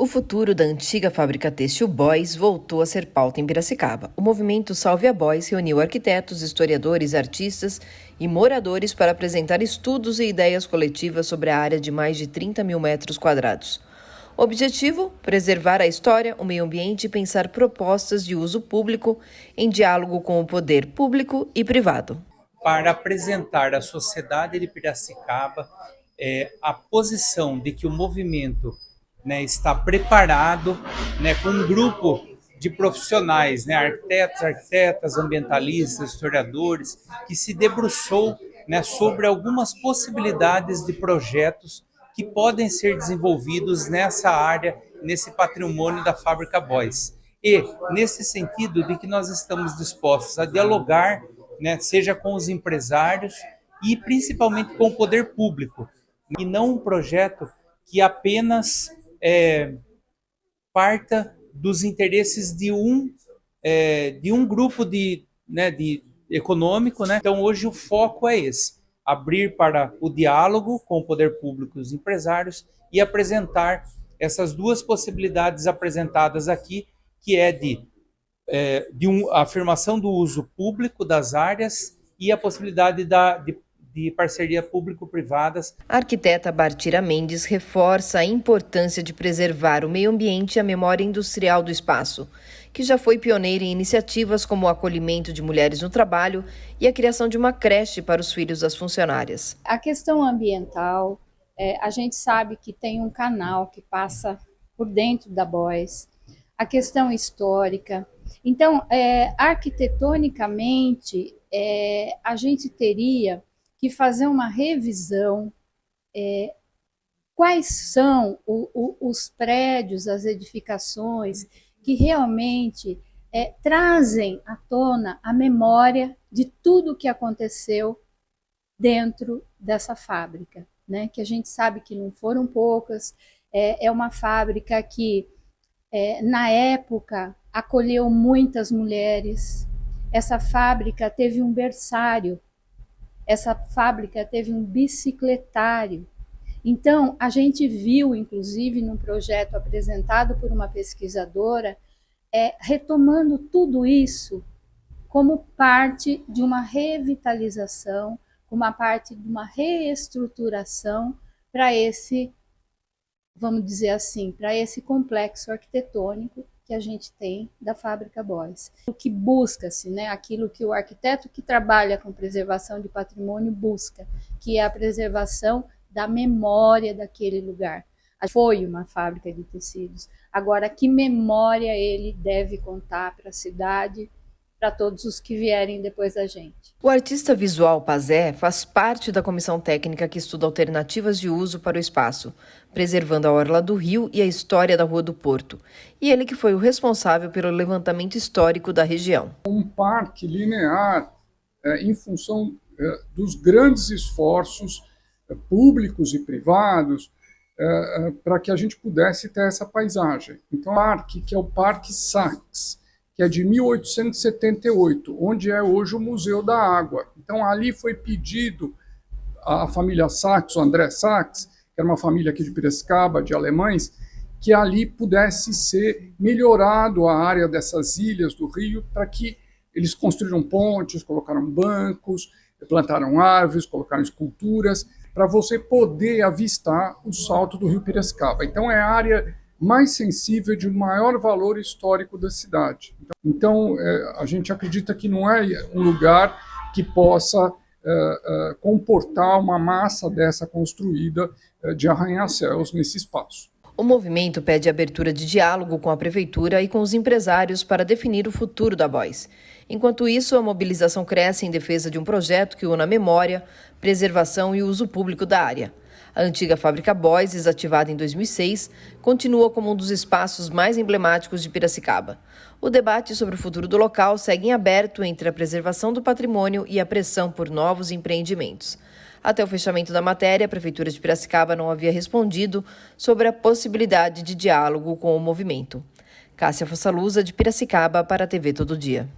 O futuro da antiga fábrica têxtil Boys voltou a ser pauta em Piracicaba. O movimento Salve a Boys reuniu arquitetos, historiadores, artistas e moradores para apresentar estudos e ideias coletivas sobre a área de mais de 30 mil metros quadrados. O objetivo? Preservar a história, o meio ambiente e pensar propostas de uso público em diálogo com o poder público e privado. Para apresentar à sociedade de Piracicaba a posição de que o movimento está preparado, com um grupo de profissionais, arquitetas, ambientalistas, historiadores, que se debruçou sobre algumas possibilidades de projetos que podem ser desenvolvidos nessa área, nesse patrimônio da Fábrica Boys. E, nesse sentido, de que nós estamos dispostos a dialogar, seja com os empresários e principalmente com o poder público, e não um projeto que apenas parta dos interesses de um grupo de econômico. Então, hoje o foco é esse: abrir para o diálogo com o poder público e os empresários e apresentar essas duas possibilidades apresentadas aqui, que é a afirmação do uso público das áreas e a possibilidade de parceria público-privadas. A arquiteta Bartira Mendes reforça a importância de preservar o meio ambiente e a memória industrial do espaço, que já foi pioneira em iniciativas como o acolhimento de mulheres no trabalho e a criação de uma creche para os filhos das funcionárias. A questão ambiental, a gente sabe que tem um canal que passa por dentro da Boys. A questão histórica. Então, arquitetonicamente, a gente teria que fazer uma revisão, quais são os prédios, as edificações que realmente trazem à tona a memória de tudo o que aconteceu dentro dessa fábrica, que a gente sabe que não foram poucas. É uma fábrica que, na época, acolheu muitas mulheres. Essa fábrica teve um berçário. Essa fábrica teve um bicicletário. Então, a gente viu, inclusive, num projeto apresentado por uma pesquisadora, retomando tudo isso como parte de uma revitalização, como parte de uma reestruturação para esse, vamos dizer assim, para esse complexo arquitetônico que a gente tem da Fábrica Boys. O que busca-se, aquilo que o arquiteto que trabalha com preservação de patrimônio busca, que é a preservação da memória daquele lugar. Foi uma fábrica de tecidos. Agora, que memória ele deve contar para a cidade, para todos os que vierem depois da gente. O artista visual Pazé faz parte da comissão técnica que estuda alternativas de uso para o espaço, preservando a orla do rio e a história da Rua do Porto. E ele que foi o responsável pelo levantamento histórico da região. Um parque linear em função dos grandes esforços públicos e privados para que a gente pudesse ter essa paisagem. Então, o parque, que é o Parque Sachs, que é de 1878, onde é hoje o Museu da Água. Então, ali foi pedido à família Sachs, o André Sachs, que era uma família aqui de Piracicaba, de alemães, que ali pudesse ser melhorado a área dessas ilhas do rio, para que eles construíram pontes, colocaram bancos, plantaram árvores, colocaram esculturas, para você poder avistar o salto do rio Piracicaba. Então, é a área mais sensível, de maior valor histórico da cidade. Então, a gente acredita que não é um lugar que possa comportar uma massa dessa construída de arranha-céus nesse espaço. O movimento pede abertura de diálogo com a prefeitura e com os empresários para definir o futuro da Boys. Enquanto isso, a mobilização cresce em defesa de um projeto que una a memória, preservação e uso público da área. A antiga Fábrica Boys, desativada em 2006, continua como um dos espaços mais emblemáticos de Piracicaba. O debate sobre o futuro do local segue em aberto entre a preservação do patrimônio e a pressão por novos empreendimentos. Até o fechamento da matéria, a Prefeitura de Piracicaba não havia respondido sobre a possibilidade de diálogo com o movimento. Cássia Fossalusa, de Piracicaba, para a TV Todo Dia.